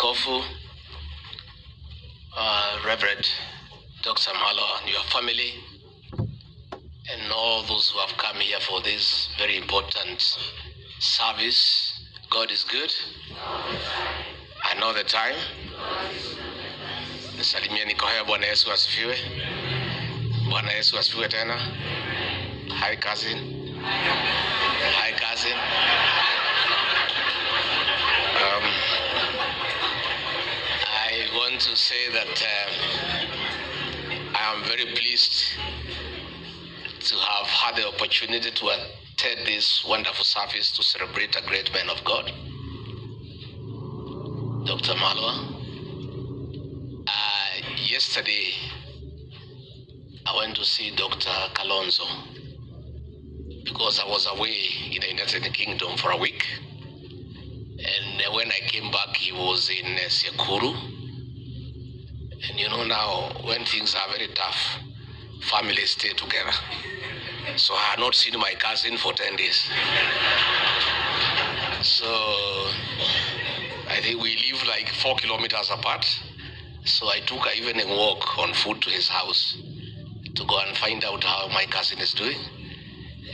Askofu, Reverend Dr. Mwalwa and your family, and all those who have come here for this very important service. God is good. I know the time. Nisalimia niko haya. Bwana Yesu asifiwe. Bwana Yesu asifiwe tena. Hi cousin. Hi cousin. I want to say that I am very pleased to have had the opportunity to attend this wonderful service to celebrate a great man of God, Dr. Mwalwa. Yesterday, I went to see Dr. Kalonzo because I was away in the United Kingdom for a week. And when I came back, he was in Sekuru. And you know now, when things are very tough, families stay together. So I had not seen my cousin for 10 days. So I think we live like 4 kilometers apart. So I took an evening walk on foot to his house to go and find out how my cousin is doing.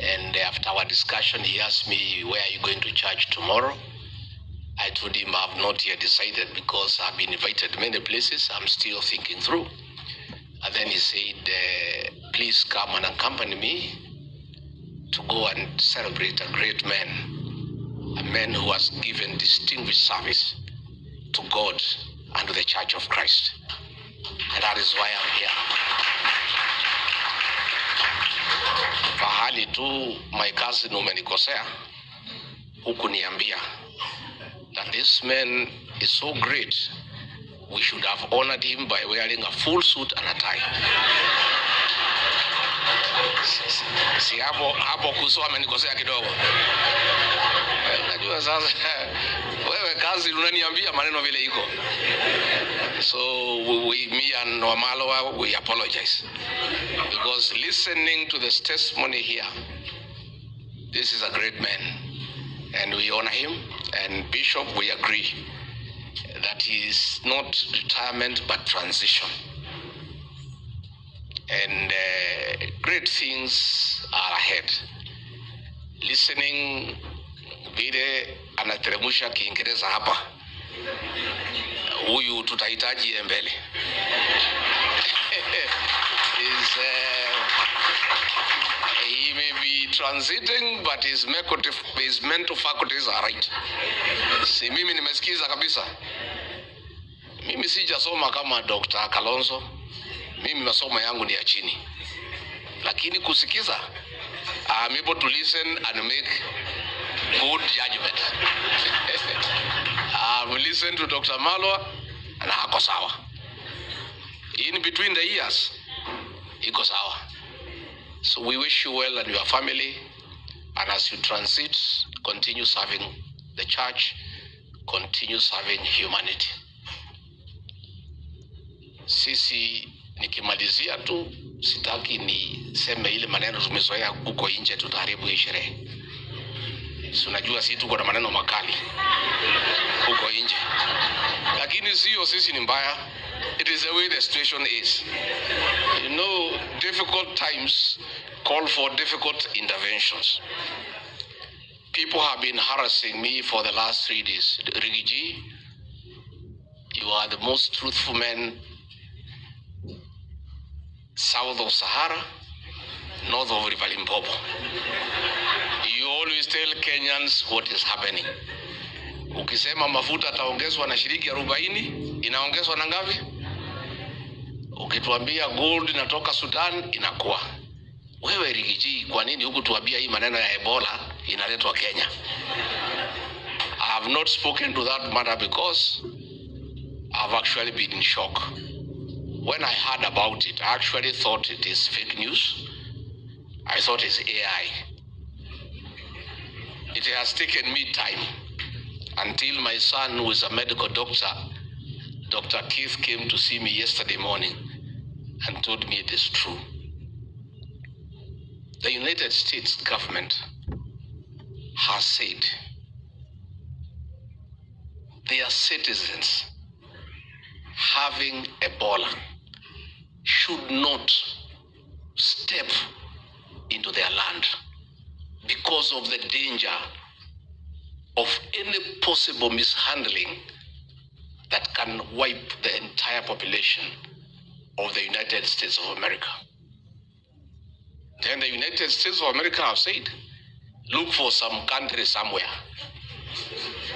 And after our discussion, he asked me, where are you going to church tomorrow? I told him I have not yet decided because I've been invited many places. I'm still thinking through. And then he said, please come and accompany me to go and celebrate a great man, a man who has given distinguished service to God and to the Church of Christ. And that is why I'm here. Fahali tu my cousin umenikosea, hukuniambia that this man is so great, we should have honored him by wearing a full suit and a tie. Si hapo kusoa amenikosea kidogo. Najua sasa wewe kazi unaniambia maneno vile iko. So me and Mwalwa, we apologize. Because listening to this testimony here, this is a great man. And we honor him. And Bishop, we agree that he is not retirement but transition. And great things are ahead. Listening vile anateremsha Kiingereza hapa, huyu tutahitaji mbele. He may be transiting, but his mental faculties are right. Si mimi nimesikiza kabisa. Mimi sijasoma kama Dr. Kalonzo. Mimi masomo yangu ni ya chini. Lakini kusikiza, I'm able to listen and make good judgment. I've listened to Dr. Mwalwa na hako sawa. In between the years, iko sawa. So we wish you well and your family, and as you transit, continue serving the church, continue serving humanity. Sisi nikimalizia tu, sitaki niseme ile maneno tumezoea huko nje tutaharibu hii sherehe. Si unajua sisi tuko na maneno makali huko nje. Lakini sio sisi ni mbaya. It is the way the situation is. You know, difficult times call for difficult interventions. People have been harassing me for the last 3 days. Rigiji, you are the most truthful man south of Sahara, north of River Limpopo. You always tell Kenyans what is happening. Ukisema mafuta ataongezwa na shilingi 40, inaongezwa na ngapi? Ukituambia gold inatoka Sudan, inakuwa. Wewe Rigiji, kwa nini hukutuambia hii maneno ya Ebola inaletwa Kenya? I have not spoken to that matter because I've actually been in shock. When I heard about it, I actually thought it is fake news. I thought it's AI. It has taken me time until my son, who is a medical doctor, Dr. Keith, came to see me yesterday morning and told me it is true. The United States government has said their citizens having Ebola should not step into their land because of the danger of any possible mishandling that can wipe the entire population of the United States of America. Then the United States of America have said, look for some country somewhere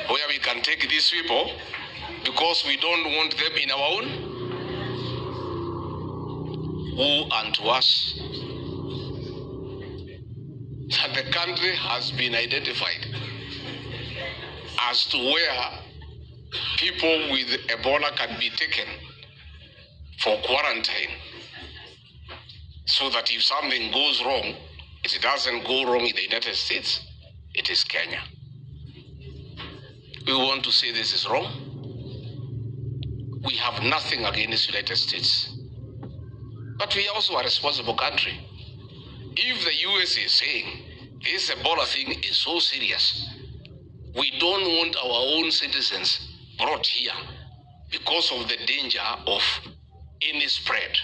where we can take these people because we don't want them in our own. Woe unto us that the country has been identified as to where people with Ebola can be taken for quarantine, so that if something goes wrong, it doesn't go wrong in the United States, it is Kenya. We want to say this is wrong. We have nothing against the United States, but we are also a responsible country. If the US is saying this Ebola thing is so serious, we don't want our own citizens brought here because of the danger of any spread.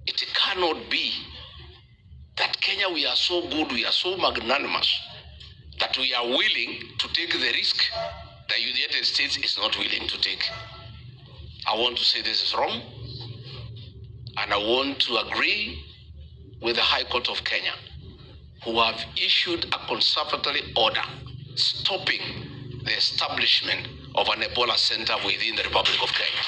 It cannot be that Kenya, we are so good, we are so magnanimous, that we are willing to take the risk that the United States is not willing to take. I want to say this is wrong, and I want to agree with the High Court of Kenya, who have issued a conservatory order stopping the establishment of an Ebola center within the Republic of Kenya.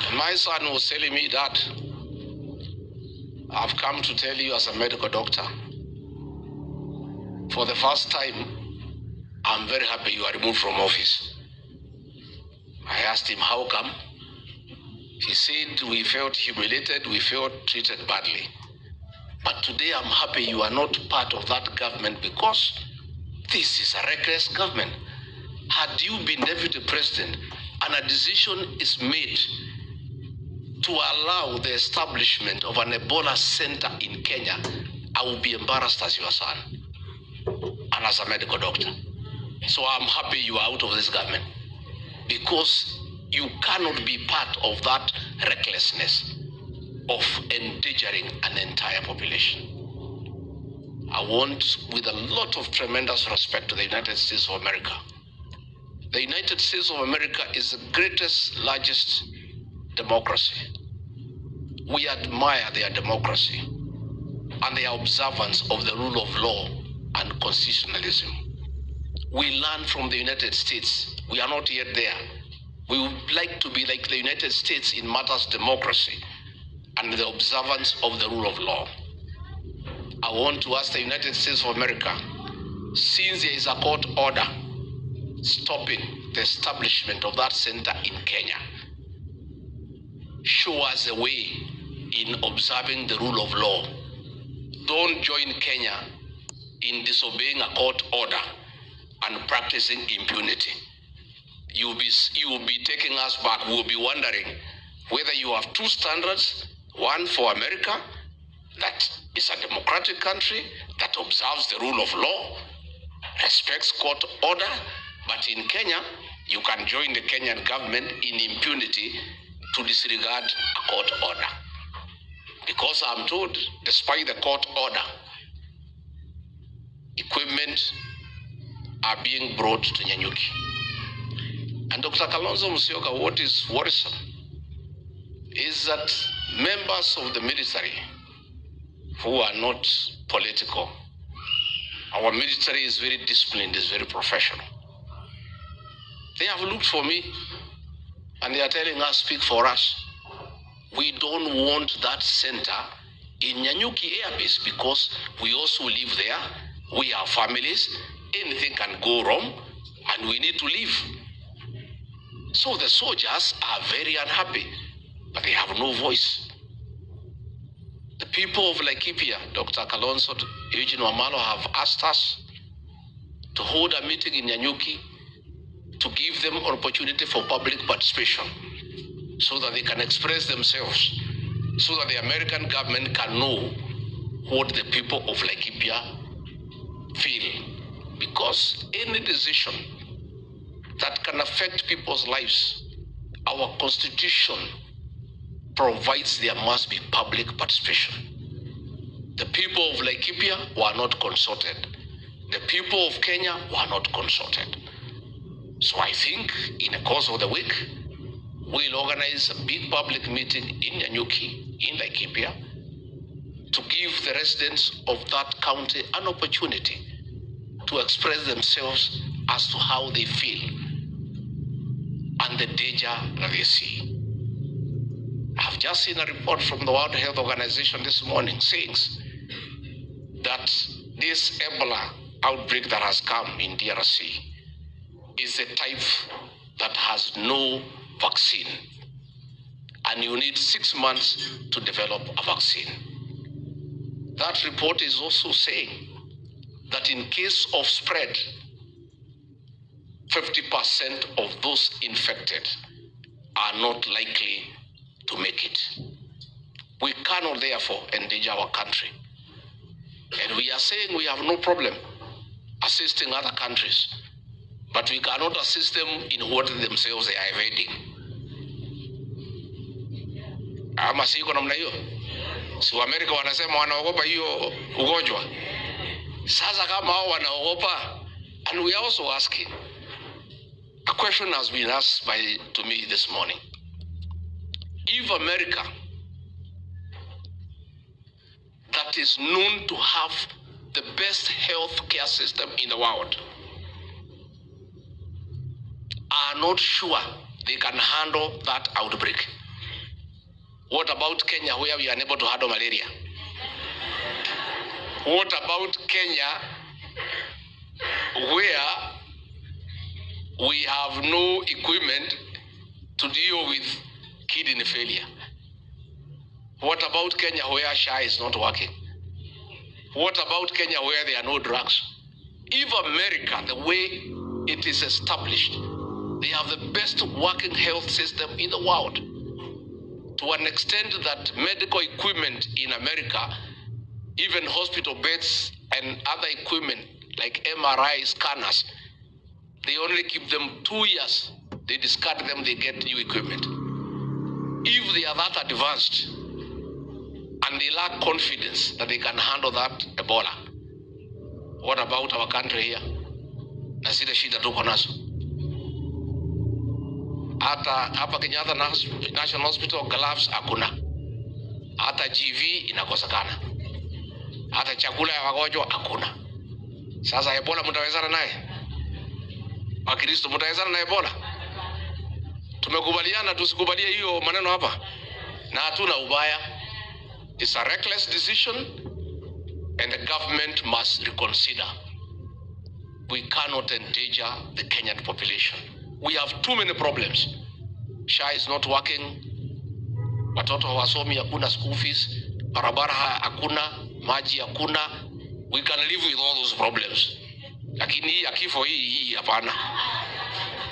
And my son was telling me that I've come to tell you as a medical doctor, for the first time, I'm very happy you are removed from office. I asked him, how come? He said, we felt humiliated, we felt treated badly. But today I'm happy you are not part of that government, because this is a reckless government. Had you been deputy president and a decision is made to allow the establishment of an Ebola center in Kenya, I will be embarrassed as your son and as a medical doctor. So I'm happy you are out of this government, because you cannot be part of that recklessness of endangering an entire population. I want, with a lot of tremendous respect to the United States of America, the United States of America is the greatest, largest democracy. We admire their democracy and their observance of the rule of law and constitutionalism. We learn from the United States. We are not yet there. We would like to be like the United States in matters of democracy and the observance of the rule of law. I want to ask the United States of America, since there is a court order stopping the establishment of that center in Kenya, show us a way in observing the rule of law. Don't join Kenya in disobeying a court order and practicing impunity. You will be taking us back. We will be wondering whether you have two standards, one for America, that is a democratic country that observes the rule of law, respects court order, but in Kenya, you can join the Kenyan government in impunity to disregard a court order. Because I'm told, despite the court order, equipment are being brought to Nyanyuki. And Dr. Kalonzo Musyoka, what is worrisome is that members of the military who are not political, our military is very disciplined, is very professional. They have looked for me and they are telling us, speak for us. We don't want that center in Nyanyuki Air Base because we also live there. We have families. Anything can go wrong and we need to live. So the soldiers are very unhappy, but they have no voice. The people of Laikipia, Dr. Kalonzo, Eugene Wamalwa, have asked us to hold a meeting in Nyanyuki to give them an opportunity for public participation so that they can express themselves, so that the American government can know what the people of Laikipia feel. Because any decision that can affect people's lives, our constitution provides there must be public participation. The people of Laikipia were not consulted. The people of Kenya were not consulted. So I think in the course of the week, we'll organize a big public meeting in Nyanyuki, in Laikipia, to give the residents of that county an opportunity to express themselves as to how they feel and the danger that they see. I've just seen a report from the World Health Organization this morning saying that this Ebola outbreak that has come in DRC is a type that has no vaccine, and you need 6 months to develop a vaccine. That report is also saying that in case of spread, 50% of those infected are not likely to make it. We cannot therefore endanger our country. And we are saying we have no problem assisting other countries, but we cannot assist them in what themselves they are evading. Ama siko namna hiyo. Si Amerika wanasema wanaogopa hiyo ugonjwa. Sasa kama hao wanaogopa, and we are also asking, a question has been asked to me this morning. If America, that is known to have the best health care system in the world, are not sure they can handle that outbreak, what about Kenya, where we are unable to handle malaria? What about Kenya, where we have no equipment to deal with kidney failure? What about Kenya, where SHA is not working? What about Kenya, where there are no drugs? If America, the way it is established, they have the best working health system in the world, to an extent that medical equipment in America, even hospital beds and other equipment like MRI scanners, they only keep them 2 years. They discard them, they get new equipment. If they are that advanced and they lack confidence that they can handle that Ebola, what about our country here? Na zile shida tuko nazo. Hata hapa Kenyatta National Hospital gloves hakuna. Hata GV inakosekana. Hata chakula ya wagonjwa hakuna. Sasa Ebola mtawezana naye? Wakristo mtawezana na Ebola? Tumekubaliana tusikubalie hiyo maneno hapa. Na hatuna ubaya. It's a reckless decision and the government must reconsider. We cannot endanger the Kenyan population. We have too many problems. SHA is not working. Watoto hawasomi, hakuna school fees. Barabara hakuna, maji hakuna. We can live with all those problems. Lakini hii akifo hii hapana.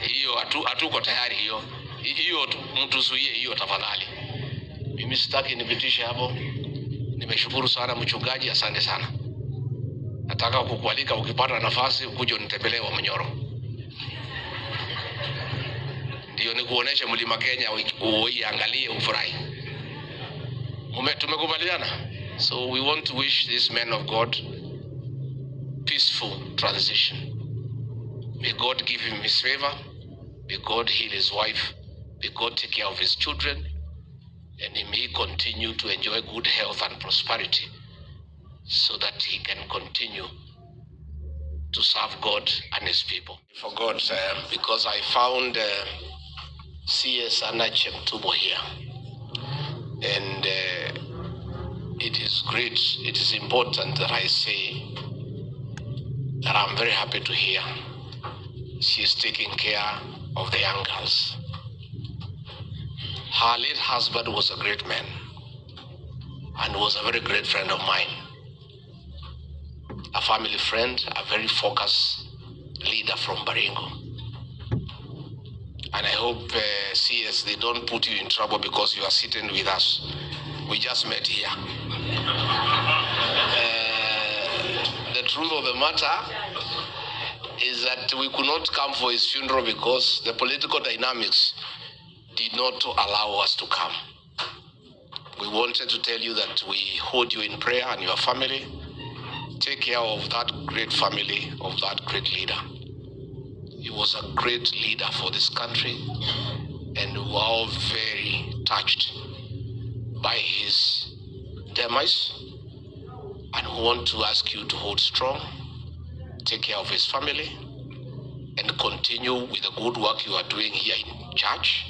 Hiyo hatuko tayari hiyo. Hiyo mtuzuie hiyo tafadhali. Mimi sitaki nipitishe hapo. Nimeshukuru sana mchungaji, asante sana. Nataka kukualika ukipata nafasi ukuje unitembelee wa Mnyoro. Ndio nikuoneshe mlima Kenya uiangalie ufurahi. Tumekubaliana. So we want to wish this man of God peaceful transition. May God give him his favor. May God heal his wife. May God take care of his children. And he may continue to enjoy good health and prosperity so that he can continue to serve God and his people. I forgot because I found CS Anachem Tubo here. And it is great, it is important that I say that I'm very happy to hear she is taking care of the young girls. Her late husband was a great man and was a very great friend of mine. A family friend, a very focused leader from Baringo. And I hope, CS, they don't put you in trouble because you are sitting with us. We just met here. The truth of the matter, is that we could not come for his funeral because the political dynamics did not allow us to come. We wanted to tell you that we hold you in prayer and your family. Take care of that great family, of that great leader. He was a great leader for this country, and we were all very touched by his demise. And we want to ask you to hold strong, take care of his family, and continue with the good work you are doing here in church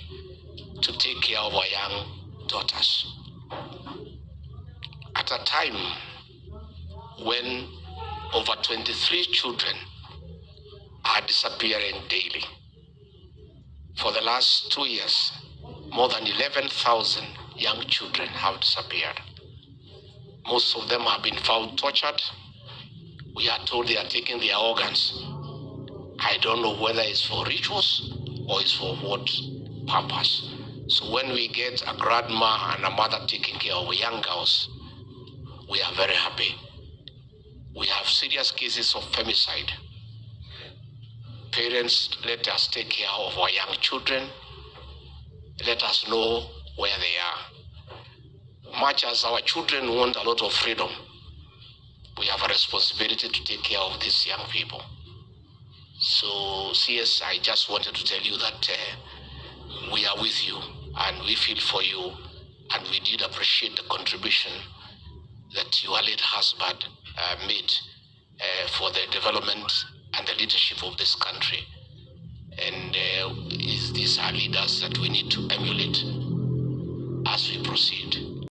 to take care of our young daughters. At a time when over 23 children are disappearing daily. For the last 2 years, more than 11,000 young children have disappeared. Most of them have been found tortured. We are told they are taking their organs. I don't know whether it's for rituals or it's for what purpose. So when we get a grandma and a mother taking care of young girls, we are very happy. We have serious cases of femicide. Parents, let us take care of our young children. Let us know where they are. Much as our children want a lot of freedom, we have a responsibility to take care of these young people. So, CS, I just wanted to tell you that we are with you and we feel for you, and we did appreciate the contribution that your late husband made for the development and the leadership of this country. And these are leaders that we need to emulate as we proceed.